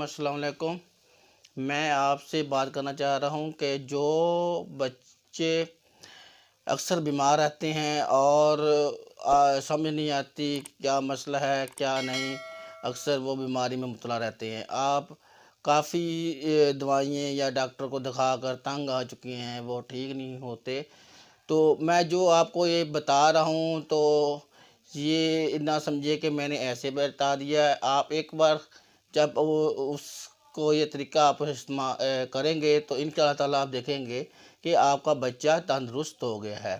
السلام علیکم۔ میں آپ سے بات کرنا چاہ رہا ہوں کہ جو بچے اکثر بیمار رہتے ہیں اور سمجھ نہیں آتی کیا مسئلہ ہے کیا نہیں، اکثر وہ بیماری میں مبتلا رہتے ہیں۔ آپ کافی دوائیں یا ڈاکٹر کو دکھا کر تنگ آ چکے ہیں، وہ ٹھیک نہیں ہوتے۔ تو میں جو آپ کو یہ بتا رہا ہوں تو یہ نہ سمجھے کہ میں نے ایسے بتا دیا ہے۔ آپ ایک بار جب اس کو یہ طریقہ آپ استعمال کریں گے تو انشاءاللہ تعالیٰ آپ دیکھیں گے کہ آپ کا بچہ تندرست ہو گیا ہے۔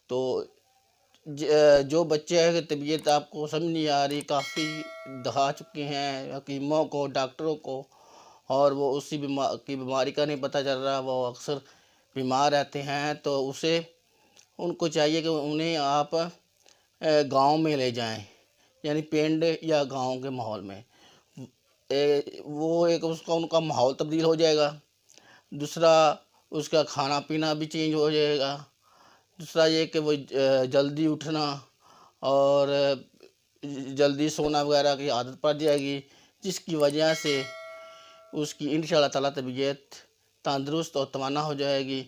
تو جو بچے کی طبیعت آپ کو سمجھ نہیں آ رہی، کافی دکھا چکے ہیں حکیموں کو، ڈاکٹروں کو، اور وہ اسی بیماری کا نہیں پتہ چل رہا، وہ اکثر بیمار رہتے ہیں، تو ان کو چاہیے کہ انہیں آپ گاؤں میں لے جائیں، یعنی پنڈ یا گاؤں کے ماحول میں۔ وہ ایک ان کا ماحول تبدیل ہو جائے گا، دوسرا اس کا کھانا پینا بھی چینج ہو جائے گا، دوسرا یہ کہ وہ جلدی اٹھنا اور جلدی سونا وغیرہ کی عادت پڑ جائے گی، جس کی وجہ سے اس کی انشاءاللہ تعالیٰ طبیعت تندرست اور توانا ہو جائے گی۔